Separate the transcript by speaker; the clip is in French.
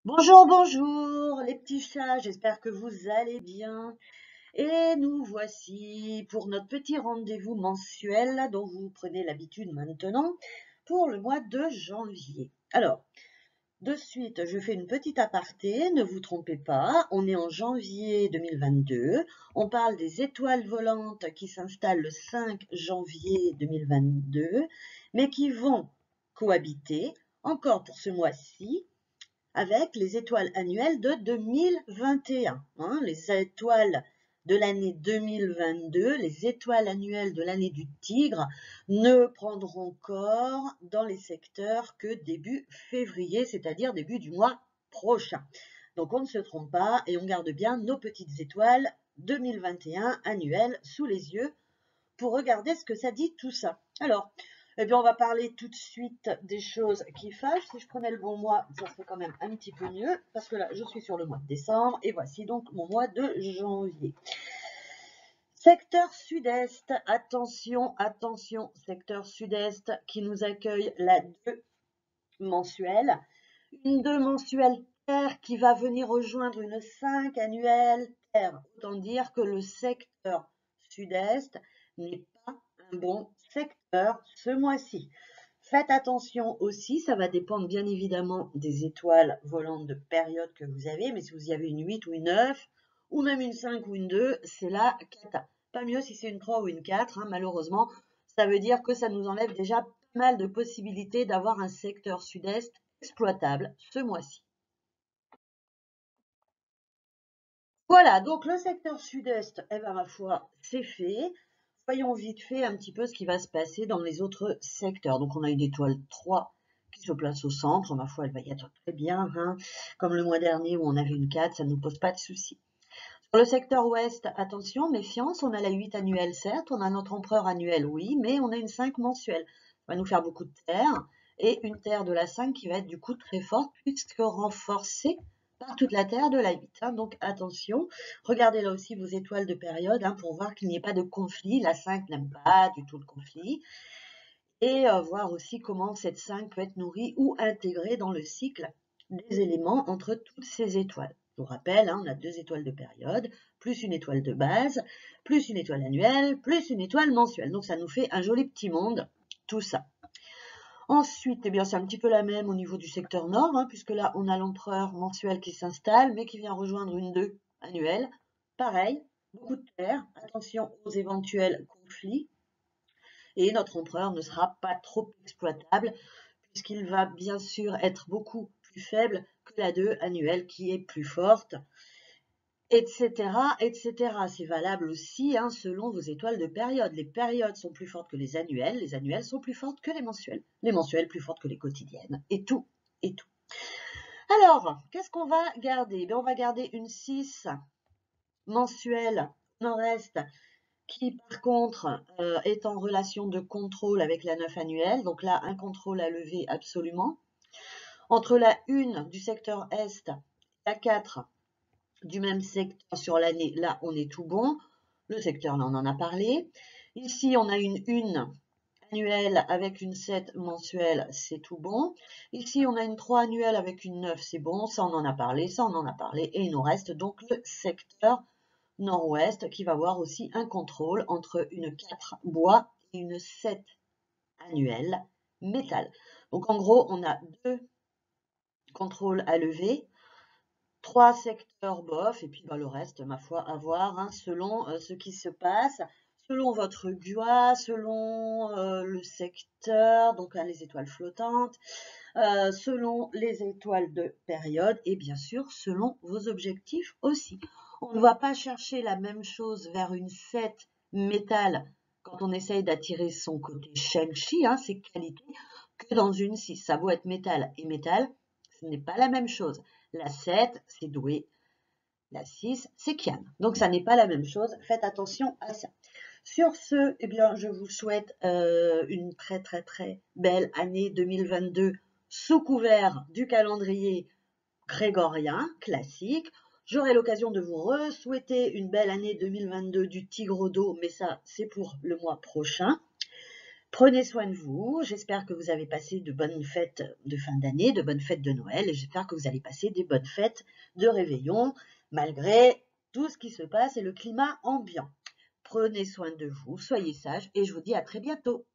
Speaker 1: Bonjour, bonjour les petits chats, j'espère que vous allez bien. Et nous voici pour notre petit rendez-vous mensuel dont vous prenez l'habitude maintenant pour le mois de janvier. Alors, de suite, je fais une petite aparté, ne vous trompez pas, on est en janvier 2022, on parle des étoiles volantes qui s'installent le 5 janvier 2022, mais qui vont cohabiter encore pour ce mois-ci avec les étoiles annuelles de 2021. Les étoiles de l'année 2022, les étoiles annuelles de l'année du tigre ne prendront corps dans les secteurs que début février, c'est-à-dire début du mois prochain. Donc on ne se trompe pas et on garde bien nos petites étoiles 2021 annuelles sous les yeux pour regarder ce que ça dit tout ça. Alors, eh bien, on va parler tout de suite des choses qui fâchent. Si je prenais le bon mois, ça serait quand même un petit peu mieux, parce que là, je suis sur le mois de décembre, et voici donc mon mois de janvier. Secteur sud-est, attention, attention, secteur sud-est qui nous accueille la 2 mensuelle. Une 2 mensuelle terre qui va venir rejoindre une 5 annuelle terre. Autant dire que le secteur sud-est n'est pas un bon secteur ce mois-ci. Faites attention aussi, ça va dépendre bien évidemment des étoiles volantes de période que vous avez, mais si vous y avez une 8 ou une 9, ou même une 5 ou une 2, c'est la cata. Pas mieux si c'est une 3 ou une 4, malheureusement, ça veut dire que ça nous enlève déjà pas mal de possibilités d'avoir un secteur sud-est exploitable ce mois-ci. Voilà, donc le secteur sud-est, eh ben, ma foi, c'est fait. Voyons vite fait un petit peu ce qui va se passer dans les autres secteurs. Donc on a une étoile 3 qui se place au centre. Ma foi, elle va y être très bien, comme le mois dernier où on avait une 4, ça ne nous pose pas de soucis. Sur le secteur ouest, attention, méfiance, on a la 8 annuelle, certes, on a notre empereur annuel, oui, mais on a une 5 mensuelle. Ça va nous faire beaucoup de terre, et une terre de la 5 qui va être du coup très forte, puisque renforcée par toute la terre de la 8. Donc attention, regardez là aussi vos étoiles de période pour voir qu'il n'y ait pas de conflit. La 5 n'aime pas du tout le conflit. Et voir aussi comment cette 5 peut être nourrie ou intégrée dans le cycle des éléments entre toutes ces étoiles. Je vous rappelle, on a 2 étoiles de période, plus une étoile de base, plus une étoile annuelle, plus une étoile mensuelle. Donc ça nous fait un joli petit monde, tout ça. Ensuite, eh bien, c'est un petit peu la même au niveau du secteur nord, puisque là, on a l'empereur mensuel qui s'installe, mais qui vient rejoindre une 2 annuelle. Pareil, beaucoup de terre, attention aux éventuels conflits. Et notre empereur ne sera pas trop exploitable, puisqu'il va bien sûr être beaucoup plus faible que la 2 annuelle qui est plus forte, etc., etc. C'est valable aussi selon vos étoiles de période. Les périodes sont plus fortes que les annuelles sont plus fortes que les mensuelles plus fortes que les quotidiennes, et tout, et tout. Alors, qu'est-ce qu'on va garder? On va garder une 6 mensuelle nord-est qui, par contre, est en relation de contrôle avec la 9 annuelle. Donc là, un contrôle à lever absolument. Entre la 1 du secteur Est et la 4 du même secteur sur l'année, là, on est tout bon. Le secteur, là, on en a parlé. Ici, on a une 1 annuelle avec une 7 mensuelle, c'est tout bon. Ici, on a une 3 annuelle avec une 9, c'est bon. Ça, on en a parlé, ça, on en a parlé. Et il nous reste donc le secteur nord-ouest qui va avoir aussi un contrôle entre une 4 bois et une 7 annuelle métal. Donc, en gros, on a 2 contrôles à lever, 3 secteurs bof, et puis le reste, ma foi, à voir selon ce qui se passe, selon votre GUA, selon le secteur, donc les étoiles flottantes, selon les étoiles de période, et bien sûr, selon vos objectifs aussi. On ne va pas chercher la même chose vers une 7 métal quand on essaye d'attirer son côté Shang-Chi, ses qualités, que dans une 6. Ça vaut être métal et métal, ce n'est pas la même chose. La 7, c'est doué. La 6, c'est Kian. Donc, ça n'est pas la même chose. Faites attention à ça. Sur ce, eh bien, je vous souhaite une très, très, très belle année 2022 sous couvert du calendrier grégorien classique. J'aurai l'occasion de vous souhaiter une belle année 2022 du tigre au dos, mais ça, c'est pour le mois prochain. Prenez soin de vous. J'espère que vous avez passé de bonnes fêtes de fin d'année, de bonnes fêtes de Noël, et j'espère que vous allez passer des bonnes fêtes de réveillon, malgré tout ce qui se passe et le climat ambiant. Prenez soin de vous, soyez sages, et je vous dis à très bientôt.